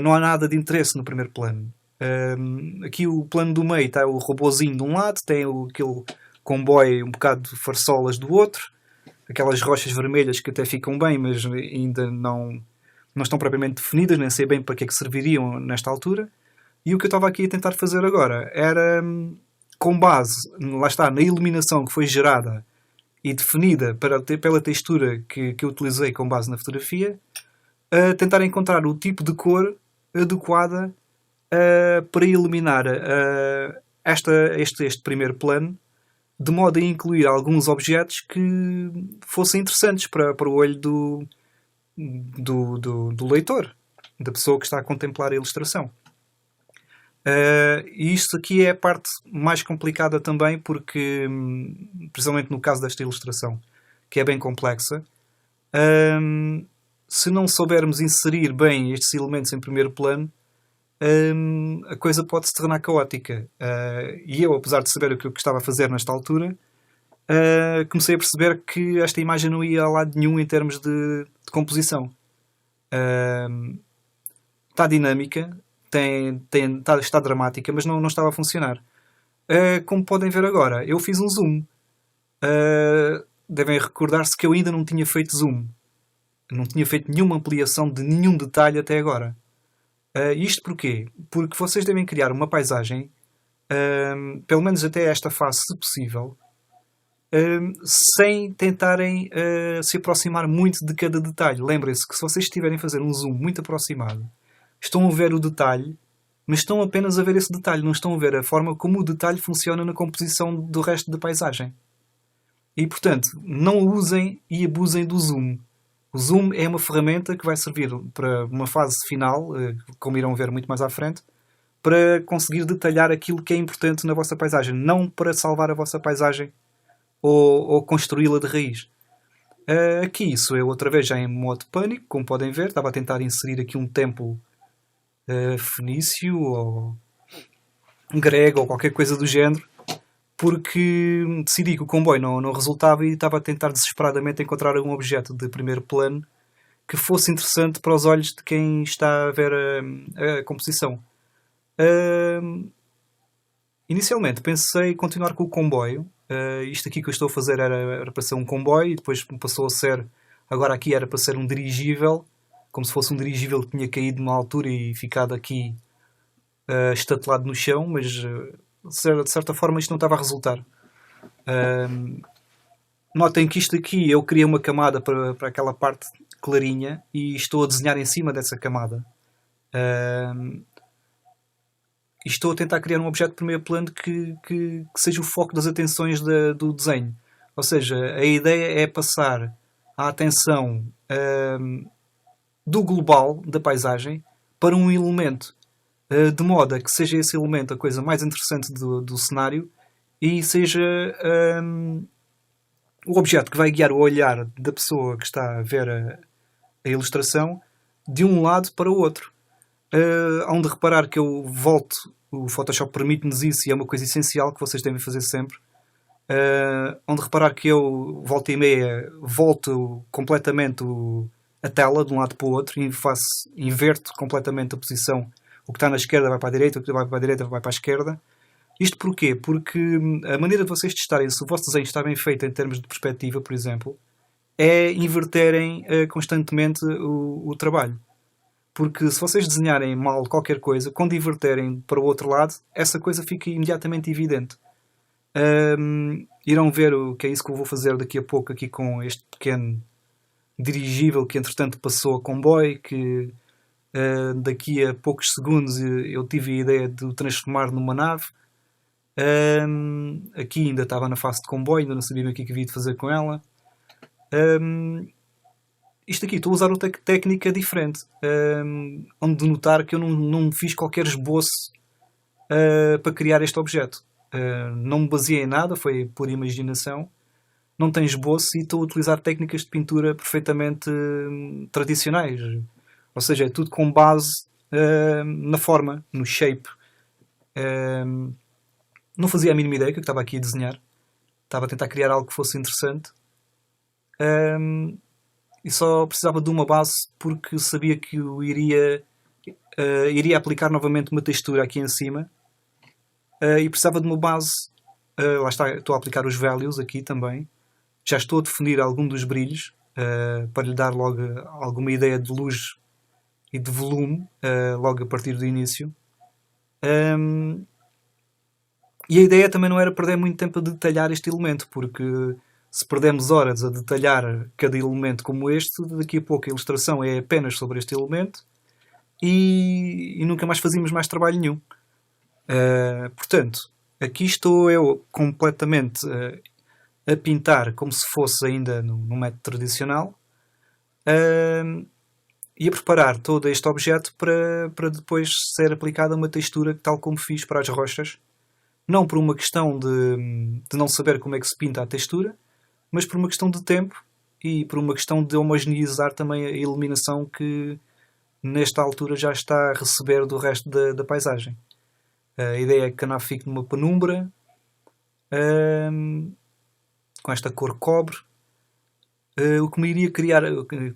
Não há nada de interesse no primeiro plano. Aqui o plano do meio está o robozinho de um lado, tem aquele comboio um bocado de farsolas do outro, aquelas rochas vermelhas que até ficam bem, mas ainda não estão propriamente definidas, nem sei bem para que é que serviriam nesta altura. E o que eu estava aqui a tentar fazer agora era, com base, lá está, na iluminação que foi gerada e definida pela textura que eu utilizei com base na fotografia, tentar encontrar o tipo de cor adequada para eliminar este primeiro plano, de modo a incluir alguns objetos que fossem interessantes para o olho do leitor, da pessoa que está a contemplar a ilustração. E isto aqui é a parte mais complicada também, porque, principalmente no caso desta ilustração, que é bem complexa, se não soubermos inserir bem estes elementos em primeiro plano, a coisa pode se tornar caótica. E eu, apesar de saber o que eu estava a fazer nesta altura, comecei a perceber que esta imagem não ia a lado nenhum em termos de composição. Está dinâmica, está dramática, mas não estava a funcionar. Como podem ver agora, eu fiz um zoom. Devem recordar-se que eu ainda não tinha feito zoom. Não tinha feito nenhuma ampliação de nenhum detalhe até agora. Isto porquê? Porque vocês devem criar uma paisagem, pelo menos até esta fase, se possível, sem tentarem se aproximar muito de cada detalhe. Lembrem-se que se vocês estiverem a fazer um zoom muito aproximado, estão a ver o detalhe, mas estão apenas a ver esse detalhe, não estão a ver a forma como o detalhe funciona na composição do resto da paisagem. E, portanto, não usem e abusem do zoom. O zoom é uma ferramenta que vai servir para uma fase final, como irão ver muito mais à frente, para conseguir detalhar aquilo que é importante na vossa paisagem, não para salvar a vossa paisagem ou construí-la de raiz. Aqui isso é outra vez já em modo pânico, como podem ver. Estava a tentar inserir aqui um templo fenício ou grego ou qualquer coisa do género, porque decidi que o comboio não resultava e estava a tentar desesperadamente encontrar algum objeto de primeiro plano que fosse interessante para os olhos de quem está a ver a composição. Inicialmente pensei em continuar com o comboio. Isto aqui que eu estou a fazer era para ser um comboio e depois passou a ser, agora aqui era para ser um dirigível, como se fosse um dirigível que tinha caído numa altura e ficado aqui estatelado no chão, mas de certa forma isto não estava a resultar. Notem que isto aqui eu criei uma camada para aquela parte clarinha e estou a desenhar em cima dessa camada. E estou a tentar criar um objeto de primeiro plano que seja o foco das atenções do desenho. Ou seja, a ideia é passar a atenção do global da paisagem para um elemento, de modo a que seja esse elemento a coisa mais interessante do cenário e seja o objeto que vai guiar o olhar da pessoa que está a ver a ilustração de um lado para o outro. Hão de reparar que eu volto, o Photoshop permite-nos isso e é uma coisa essencial que vocês devem fazer sempre. Hão de reparar que eu, volta e meia, volto completamente a tela de um lado para o outro e inverto completamente a posição. O que está na esquerda vai para a direita, o que vai para a direita vai para a esquerda. Isto porquê? Porque a maneira de vocês testarem se o vosso desenho está bem feito em termos de perspectiva, por exemplo, é inverterem constantemente o trabalho. Porque se vocês desenharem mal qualquer coisa, quando inverterem para o outro lado, essa coisa fica imediatamente evidente. Irão ver o que é isso que eu vou fazer daqui a pouco aqui com este pequeno dirigível que entretanto passou a comboio, que daqui a poucos segundos eu tive a ideia de o transformar numa nave. Aqui ainda estava na fase de comboio, ainda não sabia bem o que havia de fazer com ela. Isto aqui, estou a usar outra técnica diferente, onde de notar que eu não fiz qualquer esboço para criar este objeto. Não me baseei em nada, foi por imaginação. Não tem esboço e estou a utilizar técnicas de pintura perfeitamente tradicionais. Ou seja, é tudo com base na forma, no shape. Não fazia a mínima ideia que eu estava aqui a desenhar. Estava a tentar criar algo que fosse interessante. E só precisava de uma base porque sabia que eu iria aplicar novamente uma textura aqui em cima. E precisava de uma base. Lá está, estou a aplicar os values aqui também. Já estou a definir algum dos brilhos para lhe dar logo alguma ideia de luz e de volume logo a partir do início. E a ideia também não era perder muito tempo a detalhar este elemento, porque se perdemos horas a detalhar cada elemento como este, daqui a pouco a ilustração é apenas sobre este elemento e nunca mais fazíamos mais trabalho nenhum. Portanto, aqui estou eu completamente a pintar como se fosse ainda no método tradicional, e a preparar todo este objeto para depois ser aplicado a uma textura tal como fiz para as rochas. Não por uma questão de não saber como é que se pinta a textura, mas por uma questão de tempo e por uma questão de homogeneizar também a iluminação que nesta altura já está a receber do resto da paisagem. A ideia é que a nave fique numa penumbra, com esta cor cobre. O que me iria criar,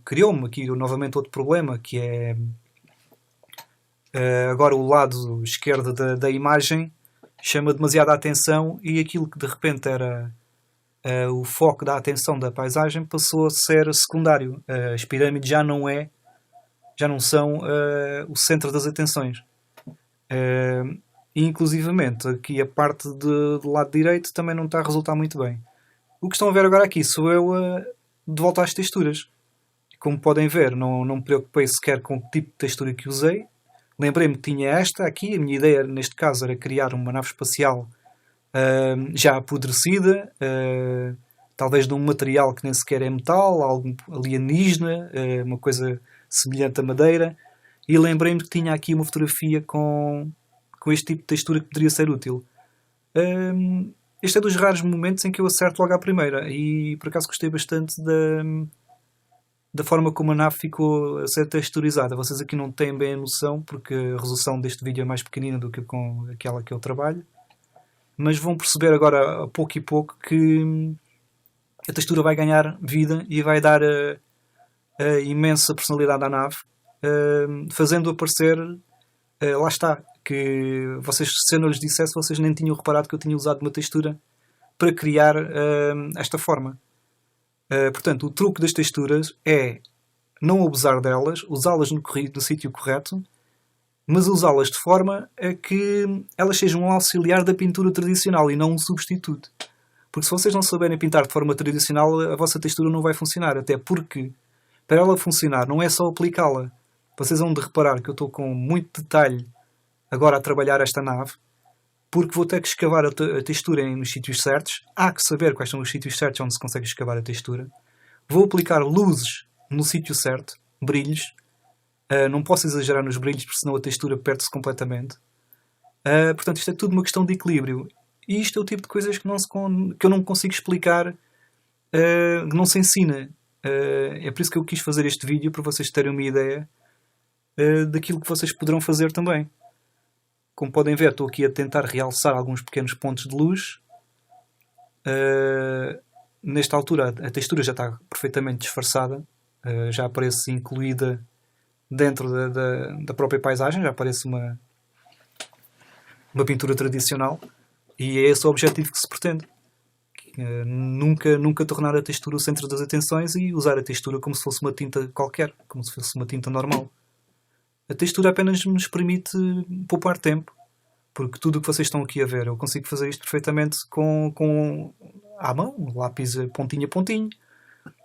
criou-me aqui novamente outro problema, que é agora o lado esquerdo da imagem chama demasiada atenção, e aquilo que de repente era o foco da atenção da paisagem passou a ser secundário. As pirâmides já não são o centro das atenções. E inclusivamente aqui a parte do lado direito também não está a resultar muito bem. O que estão a ver agora aqui sou eu de volta às texturas. Como podem ver, não me preocupei sequer com o tipo de textura que usei. Lembrei-me que tinha esta aqui. A minha ideia neste caso era criar uma nave espacial já apodrecida, talvez de um material que nem sequer é metal, algo alienígena, uma coisa semelhante a madeira. E lembrei-me que tinha aqui uma fotografia com este tipo de textura que poderia ser útil. Este é dos raros momentos em que eu acerto logo à primeira, e por acaso gostei bastante da forma como a nave ficou a ser texturizada. Vocês aqui não têm bem a noção, porque a resolução deste vídeo é mais pequenina do que com aquela que eu trabalho, mas vão perceber agora, a pouco e pouco, que a textura vai ganhar vida e vai dar a imensa personalidade à nave, fazendo aparecer, lá está, que vocês, se eu não lhes dissesse, vocês nem tinham reparado que eu tinha usado uma textura para criar esta forma. Portanto, o truque das texturas é não abusar delas, usá-las no sítio correto, mas usá-las de forma a que elas sejam um auxiliar da pintura tradicional e não um substituto. Porque se vocês não souberem pintar de forma tradicional, a vossa textura não vai funcionar. Até porque, para ela funcionar, não é só aplicá-la. Vocês vão de reparar que eu estou com muito detalhe agora a trabalhar esta nave, porque vou ter que escavar a textura nos sítios certos. Há que saber quais são os sítios certos onde se consegue escavar a textura. Vou aplicar luzes no sítio certo, brilhos. Não posso exagerar nos brilhos, porque senão a textura perde-se completamente. Portanto, isto é tudo uma questão de equilíbrio. E isto é o tipo de coisas que eu não consigo explicar, que não se ensina. É por isso que eu quis fazer este vídeo, para vocês terem uma ideia daquilo que vocês poderão fazer também. Como podem ver, estou aqui a tentar realçar alguns pequenos pontos de luz. Nesta altura a textura já está perfeitamente disfarçada, já aparece incluída dentro da própria paisagem, já aparece uma pintura tradicional, e é esse o objetivo que se pretende. Nunca tornar a textura o centro das atenções e usar a textura como se fosse uma tinta qualquer, como se fosse uma tinta normal. A textura apenas nos permite poupar tempo, porque tudo o que vocês estão aqui a ver, eu consigo fazer isto perfeitamente com à mão, lápis pontinho a pontinho.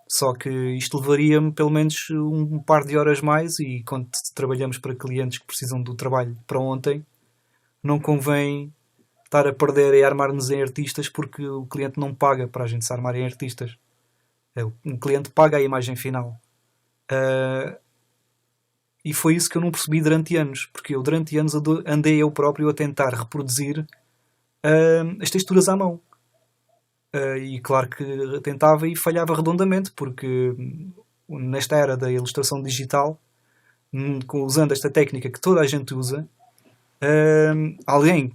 Só que isto levaria-me pelo menos um par de horas mais, e quando trabalhamos para clientes que precisam do trabalho para ontem, não convém estar a perder e armar-nos em artistas, porque o cliente não paga para a gente se armar em artistas. O cliente paga a imagem final. E foi isso que eu não percebi durante anos, porque eu durante anos andei eu próprio a tentar reproduzir as texturas à mão. E claro que tentava e falhava redondamente, porque nesta era da ilustração digital, usando esta técnica que toda a gente usa, alguém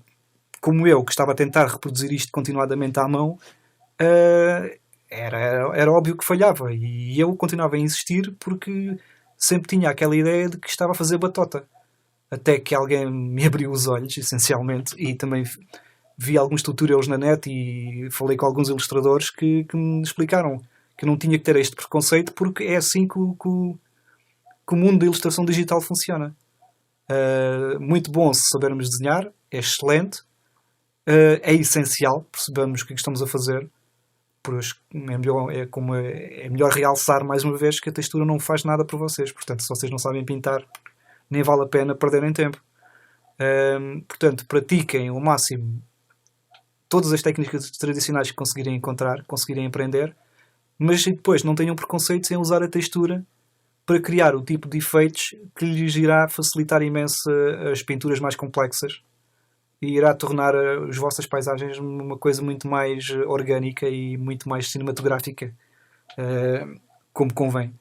como eu, que estava a tentar reproduzir isto continuadamente à mão, era óbvio que falhava, e eu continuava a insistir porque sempre tinha aquela ideia de que estava a fazer batota. Até que alguém me abriu os olhos, essencialmente, e também vi alguns tutorials na net e falei com alguns ilustradores que me explicaram que eu não tinha que ter este preconceito, porque é assim que o mundo da ilustração digital funciona. Muito bom se soubermos desenhar, é excelente, é essencial, percebamos o que estamos a fazer. É melhor realçar mais uma vez que a textura não faz nada por vocês. Portanto, se vocês não sabem pintar, nem vale a pena perderem tempo. Portanto, pratiquem ao máximo todas as técnicas tradicionais que conseguirem encontrar, conseguirem aprender, mas depois não tenham preconceitos em usar a textura para criar o tipo de efeitos que lhes irá facilitar imenso as pinturas mais complexas e irá tornar as vossas paisagens uma coisa muito mais orgânica e muito mais cinematográfica, como convém.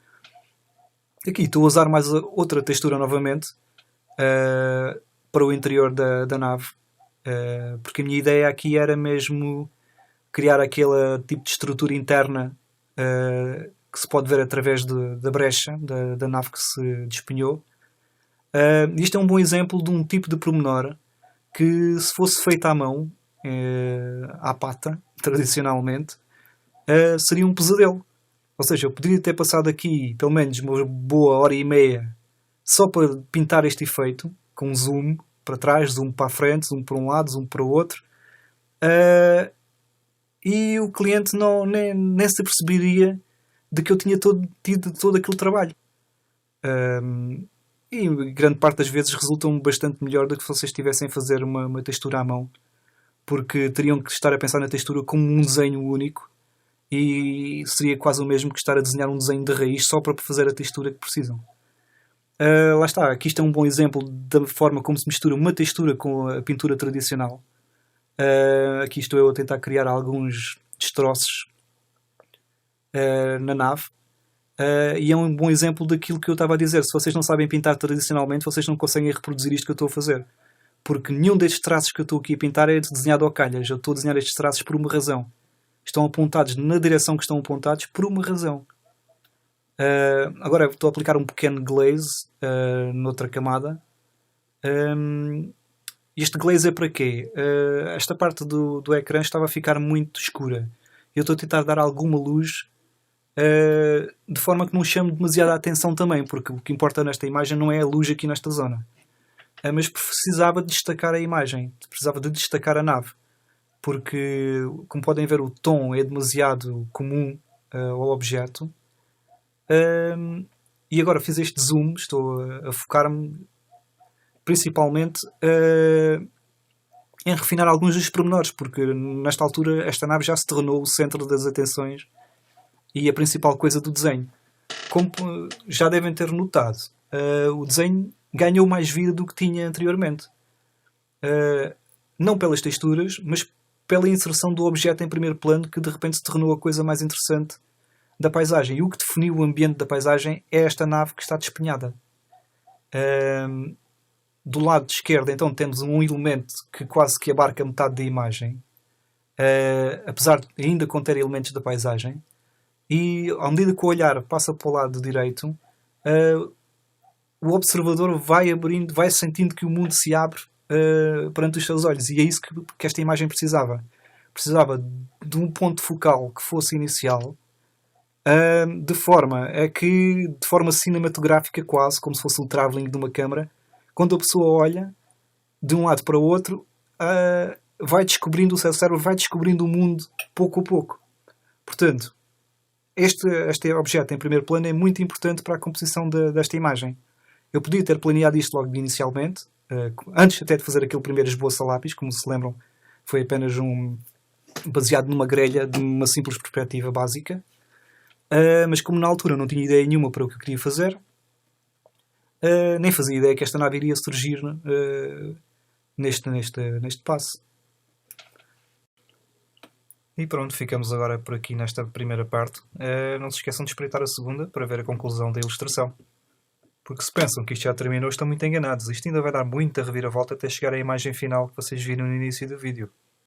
Aqui estou a usar mais outra textura novamente para o interior da nave, porque a minha ideia aqui era mesmo criar aquele tipo de estrutura interna que se pode ver através da brecha da nave que se despenhou. Isto é um bom exemplo de um tipo de pormenor que, se fosse feito à mão, à pata, tradicionalmente, seria um pesadelo. Ou seja, eu poderia ter passado aqui pelo menos uma boa hora e meia só para pintar este efeito, com zoom para trás, zoom para a frente, zoom para um lado, zoom para o outro, e o cliente nem se aperceberia de que eu tinha tido todo aquele trabalho. E grande parte das vezes resultam bastante melhor do que se vocês estivessem a fazer uma textura à mão, porque teriam que estar a pensar na textura como um desenho único e seria quase o mesmo que estar a desenhar um desenho de raiz só para fazer a textura que precisam. Lá está, aqui isto é um bom exemplo da forma como se mistura uma textura com a pintura tradicional. Aqui estou eu a tentar criar alguns destroços na nave. E é um bom exemplo daquilo que eu estava a dizer. Se vocês não sabem pintar tradicionalmente, vocês não conseguem reproduzir isto que eu estou a fazer. Porque nenhum destes traços que eu estou aqui a pintar é desenhado ao calhas. Eu estou a desenhar estes traços por uma razão. Estão apontados na direção que estão apontados por uma razão. Agora estou a aplicar um pequeno glaze noutra camada. Este glaze é para quê? Esta parte do ecrã estava a ficar muito escura. Eu estou a tentar dar alguma luz de forma que não chame demasiada atenção também, porque o que importa nesta imagem não é a luz aqui nesta zona. Mas precisava de destacar a imagem, precisava de destacar a nave, porque, como podem ver, o tom é demasiado comum ao objeto. E agora fiz este zoom, estou a focar-me principalmente em refinar alguns dos pormenores, porque nesta altura esta nave já se tornou o centro das atenções e a principal coisa do desenho. Como já devem ter notado, o desenho ganhou mais vida do que tinha anteriormente. Não pelas texturas, mas pela inserção do objeto em primeiro plano, que de repente se tornou a coisa mais interessante da paisagem. E o que definiu o ambiente da paisagem é esta nave que está despenhada. Do lado de esquerda, então, temos um elemento que quase que abarca metade da imagem, apesar de ainda conter elementos da paisagem. E, à medida que o olhar passa para o lado direito, o observador vai abrindo, vai sentindo que o mundo se abre perante os seus olhos. E é isso que esta imagem precisava. Precisava de um ponto focal que fosse inicial, de forma cinematográfica quase, como se fosse um travelling de uma câmara. Quando a pessoa olha de um lado para o outro, vai descobrindo, o seu cérebro vai descobrindo o mundo pouco a pouco. Portanto, este objeto em primeiro plano é muito importante para a composição desta imagem. Eu podia ter planeado isto logo inicialmente, antes até de fazer aquele primeiro esboço a lápis, como se lembram, foi apenas baseado numa grelha de uma simples perspectiva básica. Mas como na altura não tinha ideia nenhuma para o que eu queria fazer, nem fazia ideia que esta nave iria surgir neste passo. E pronto, ficamos agora por aqui nesta primeira parte. Não se esqueçam de espreitar a segunda para ver a conclusão da ilustração. Porque se pensam que isto já terminou, estão muito enganados. Isto ainda vai dar muita reviravolta até chegar à imagem final que vocês viram no início do vídeo.